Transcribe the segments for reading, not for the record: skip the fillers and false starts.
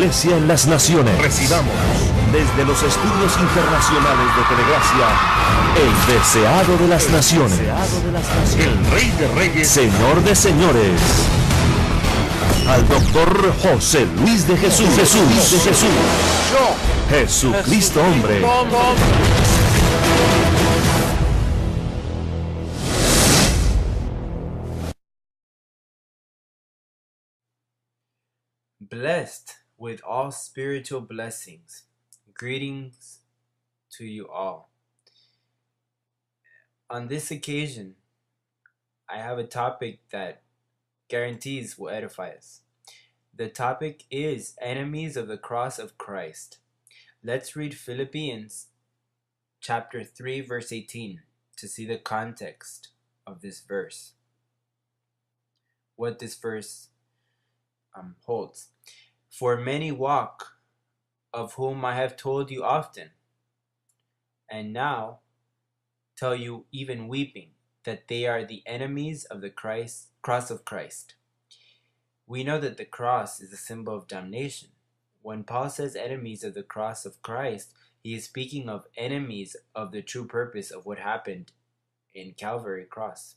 Iglesia en las Naciones. Recibamos desde los estudios internacionales de Telegracia, el deseado de las naciones, el Rey de Reyes, Señor de Señores, al doctor José Luis de Jesús, Jesucristo hombre. Blessed with all spiritual blessings. Greetings to you all. On this occasion, I have a topic that guarantees will edify us. The topic is enemies of the cross of Christ. Let's read Philippians chapter 3 verse 18 to see the context of this verse. What this verse holds. For many walk, of whom I have told you often, and now tell you even weeping, that they are the enemies of the cross of Christ. We know that the cross is a symbol of damnation. When Paul says enemies of the cross of Christ, he is speaking of enemies of the true purpose of what happened in Calvary cross.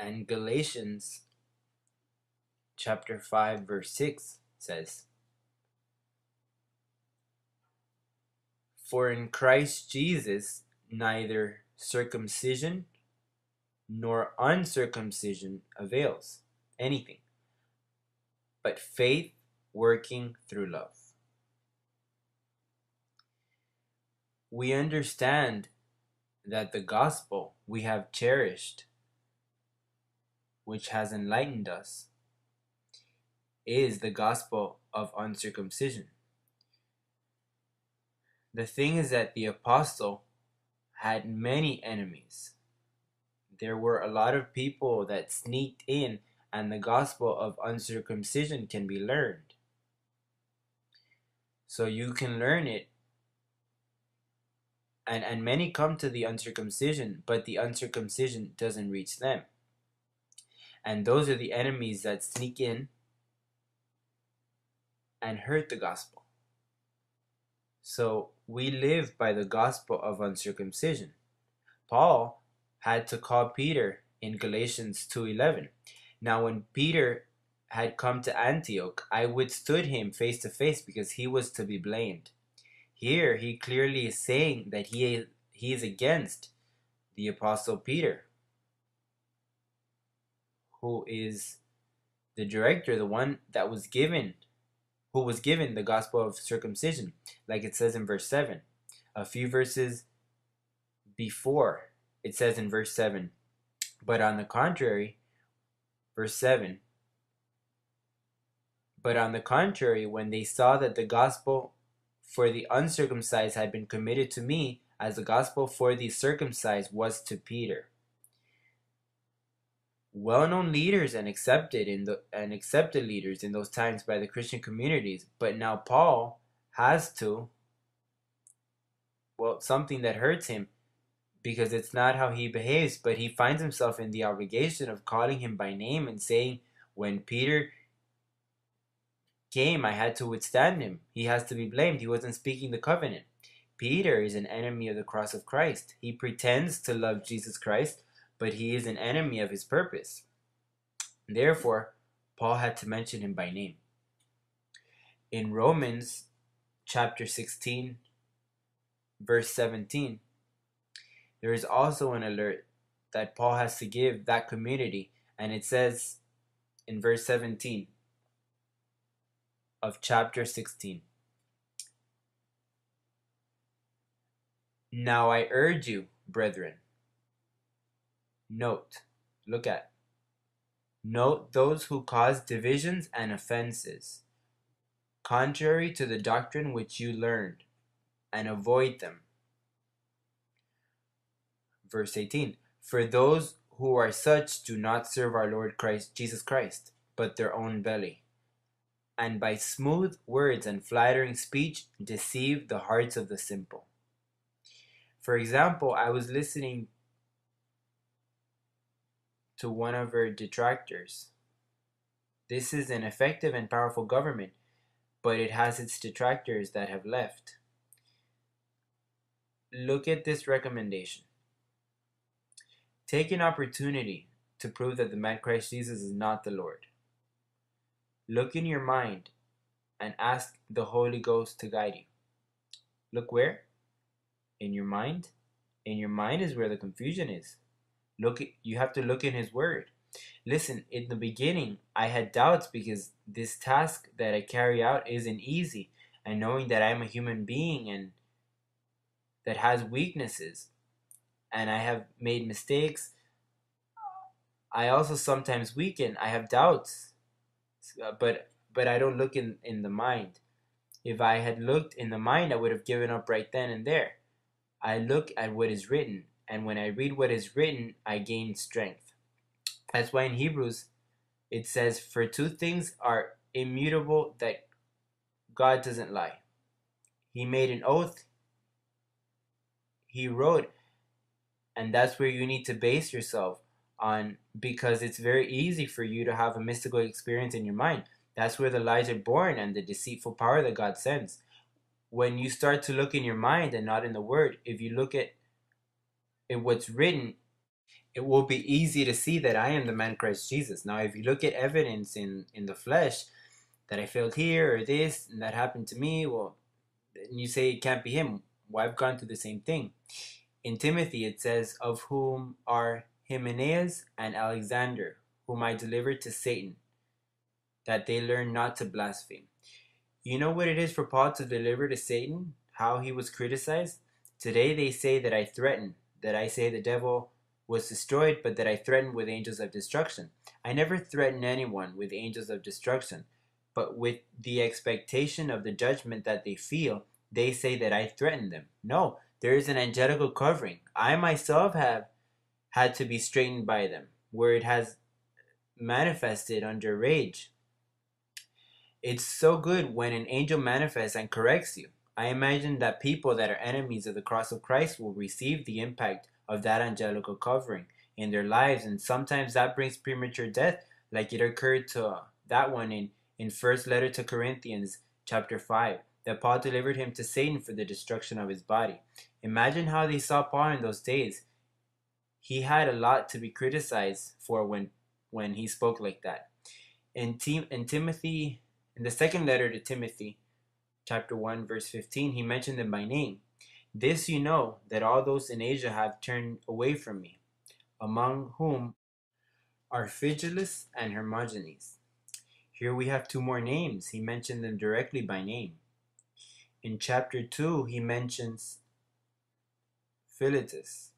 And Galatians chapter 5 verse 6 says, For in Christ Jesus neither circumcision nor uncircumcision avails anything, but faith working through love. We understand that the gospel we have cherished, which has enlightened us, is the gospel of uncircumcision. The thing is that the apostle had many enemies. There were a lot of people that sneaked in, and the gospel of uncircumcision can be learned. So you can learn it, and many come to the uncircumcision, but the uncircumcision doesn't reach them. And those are the enemies that sneak in and hurt the gospel. So we live by the gospel of uncircumcision. Paul had to call Peter in Galatians 2:11. Now when Peter had come to Antioch, I withstood him face to face because he was to be blamed. Here he clearly is saying that he is against the apostle Peter, who is the director, the one that was given, who was given the gospel of circumcision, like it says in verse 7. A few verses before, it says in verse 7, but on the contrary, verse 7, but on the contrary, when they saw that the gospel for the uncircumcised had been committed to me, as the gospel for the circumcised was to Peter. Well-known leaders and accepted leaders in those times by the Christian communities, but now Paul has to, something that hurts him, because it's not how he behaves, but he finds himself in the obligation of calling him by name and saying, when Peter came, I had to withstand him. He has to be blamed. He wasn't speaking the covenant. Peter is an enemy of the cross of Christ. He pretends to love Jesus Christ, but he is an enemy of his purpose. Therefore, Paul had to mention him by name. In Romans chapter 16, verse 17, there is also an alert that Paul has to give that community, and it says in verse 17 of chapter 16, Now I urge you, brethren, note those who cause divisions and offenses, contrary to the doctrine which you learned, and avoid them. Verse 18, for those who are such do not serve our Lord Jesus Christ, but their own belly, and by smooth words and flattering speech deceive the hearts of the simple. For example, I was listening to one of her detractors. This is an effective and powerful government, but it has its detractors that have left. Look at this recommendation. Take an opportunity to prove that the man Christ Jesus is not the Lord. Look in your mind and ask the Holy Ghost to guide you. Look where? In your mind. In your mind is where the confusion is. You have to look in His Word. Listen, in the beginning, I had doubts because this task that I carry out isn't easy. And knowing that I'm a human being and that has weaknesses, and I have made mistakes, I also sometimes weaken. I have doubts, but I don't look in the mind. If I had looked in the mind, I would have given up right then and there. I look at what is written, and when I read what is written, I gain strength. That's why in Hebrews it says, for two things are immutable that God doesn't lie. He made an oath, He wrote, and that's where you need to base yourself on, because it's very easy for you to have a mystical experience in your mind. That's where the lies are born and the deceitful power that God sends. When you start to look in your mind and not in the Word, if you look at what's written, it will be easy to see that I am the man Christ Jesus. Now, if you look at evidence in the flesh, that I failed here or this and that happened to me, well, and you say it can't be him. Well, I've gone through the same thing. In Timothy, it says, of whom are Hymenaeus and Alexander, whom I delivered to Satan, that they learn not to blaspheme. You know what it is for Paul to deliver to Satan? How he was criticized? Today they say that I threaten, that I say the devil was destroyed, but that I threaten with angels of destruction. I never threaten anyone with angels of destruction, but with the expectation of the judgment that they feel, they say that I threaten them. No, there is an angelical covering. I myself have had to be straightened by them, where it has manifested under rage. It's so good when an angel manifests and corrects you. I imagine that people that are enemies of the cross of Christ will receive the impact of that angelical covering in their lives, and sometimes that brings premature death, like it occurred to that one in First Letter to Corinthians chapter 5, that Paul delivered him to Satan for the destruction of his body. Imagine how they saw Paul in those days. He had a lot to be criticized for when he spoke like that. In Timothy, in the second letter to Timothy, chapter 1, verse 15, he mentioned them by name. This you know, that all those in Asia have turned away from me, among whom are Phygelus and Hermogenes. Here we have two more names. He mentioned them directly by name. In chapter 2, he mentions Philetus.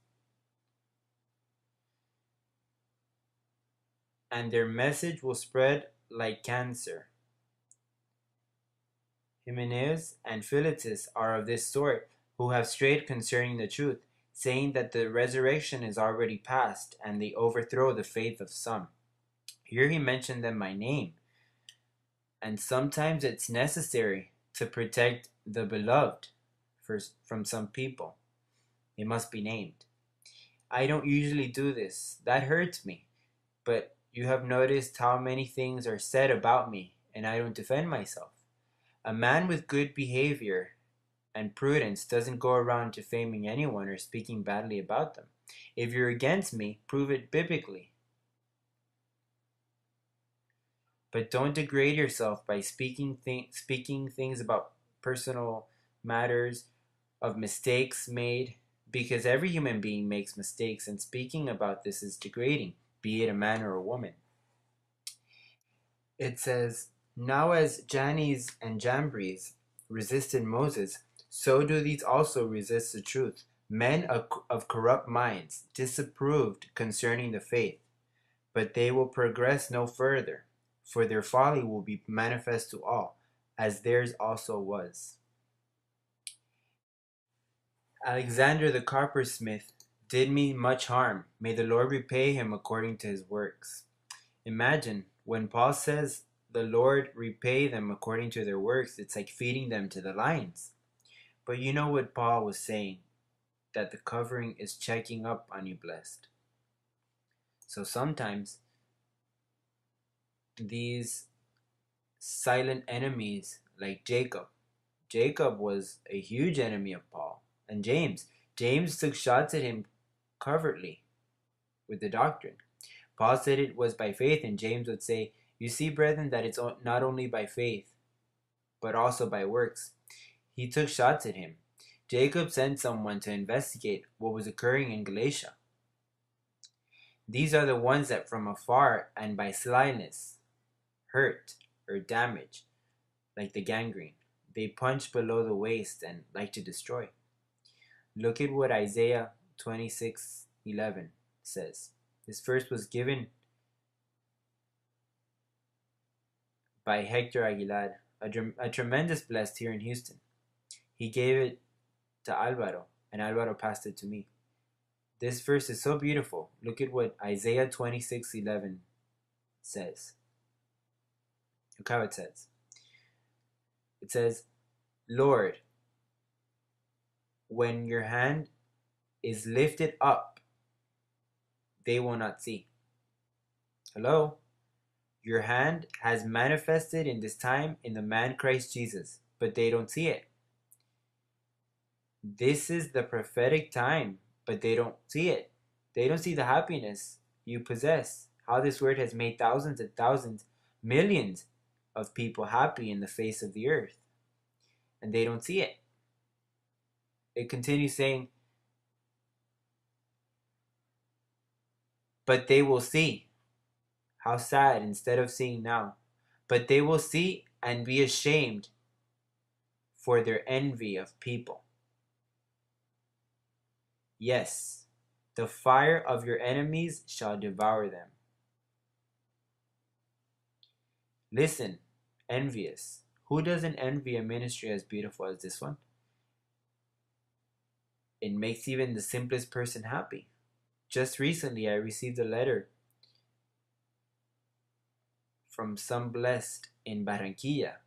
And their message will spread like cancer. Hymenaeus and Philetus are of this sort, who have strayed concerning the truth, saying that the resurrection is already past, and they overthrow the faith of some. Here he mentioned them by name. And sometimes it's necessary to protect the beloved from some people. They must be named. I don't usually do this. That hurts me. But you have noticed how many things are said about me, and I don't defend myself. A man with good behavior and prudence doesn't go around defaming anyone or speaking badly about them. If you're against me, prove it biblically. But don't degrade yourself by speaking things about personal matters, of mistakes made, because every human being makes mistakes, and speaking about this is degrading, be it a man or a woman. It says, now as Jannes and Jambres resisted Moses, so do these also resist the truth. Men of corrupt minds, disapproved concerning the faith, but they will progress no further, for their folly will be manifest to all, as theirs also was. Alexander the coppersmith did me much harm. May the Lord repay him according to his works. Imagine, when Paul says the Lord repay them according to their works, it's like feeding them to the lions. But you know what Paul was saying? That the covering is checking up on you, blessed. So sometimes these silent enemies, like Jacob was a huge enemy of Paul. And James took shots at him covertly with the doctrine. Paul said it was by faith, and James would say, "You see, brethren, that it's not only by faith, but also by works." He took shots at him. Jacob sent someone to investigate what was occurring in Galatia. These are the ones that from afar and by slyness hurt or damage, like the gangrene. They punch below the waist and like to destroy. Look at what Isaiah 26:11 says. This verse was given by Hector Aguilar, a tremendous blessed here in Houston. He gave it to Alvaro, and Alvaro passed it to me. This verse is so beautiful. Look at what Isaiah 26:11 says. Look how it says. It says, "Lord, when your hand is lifted up, they will not see." Hello? Your hand has manifested in this time in the man Christ Jesus, but they don't see it. This is the prophetic time, but they don't see it. They don't see the happiness you possess. How this word has made thousands and thousands, millions of people happy in the face of the earth. And they don't see it. It continues saying, "But they will see." How sad, instead of seeing now. "But they will see and be ashamed for their envy of people. Yes, the fire of your enemies shall devour them." Listen, envious. Who doesn't envy a ministry as beautiful as this one? It makes even the simplest person happy. Just recently, I received a letter from some blessed in Barranquilla,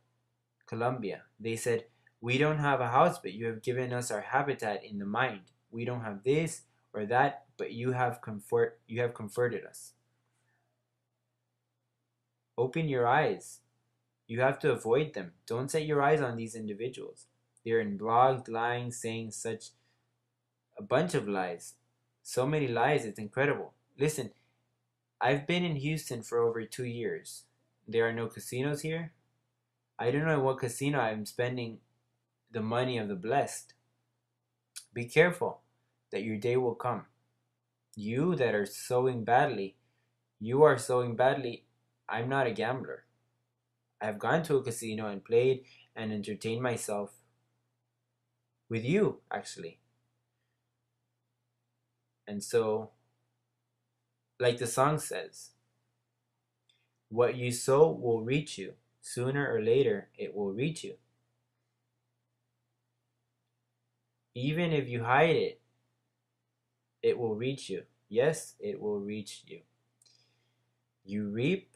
Colombia. They said, "We don't have a house, but you have given us our habitat in the mind. We don't have this or that, but you have comforted us." Open your eyes. You have to avoid them. Don't set your eyes on these individuals. They're in blogs, lying, saying such a bunch of lies. So many lies, it's incredible. Listen, I've been in Houston for over 2 years. There are no casinos here. I don't know in what casino I'm spending the money of the blessed. Be careful that your day will come. You that are sowing badly, you are sowing badly. I'm not a gambler. I've gone to a casino and played and entertained myself with you, actually. And so, like the song says, what you sow will reach you. Sooner or later, it will reach you. Even if you hide it, it will reach you. Yes, it will reach you. You reap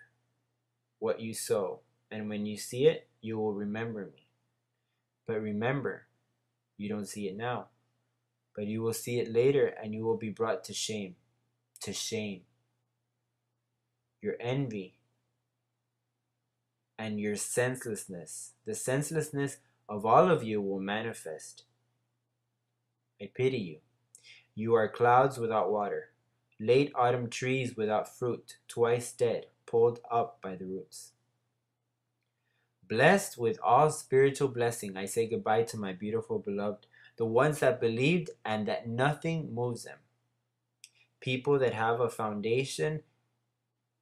what you sow, and when you see it, you will remember me. But remember, you don't see it now, but you will see it later, and you will be brought to shame. To shame. Your envy and your senselessness, the senselessness of all of you will manifest. I pity you. You are clouds without water, late autumn trees without fruit, twice dead, pulled up by the roots. Blessed with all spiritual blessing, I say goodbye to my beautiful beloved, the ones that believed and that nothing moves them. People that have a foundation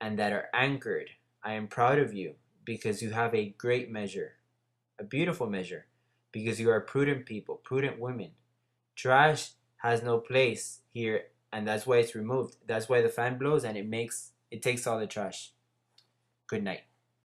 and that are anchored. I am proud of you because you have a great measure, a beautiful measure, because you are prudent people, prudent women. Trash has no place here, and that's why it's removed. That's why the fan blows and it takes all the trash. Good night.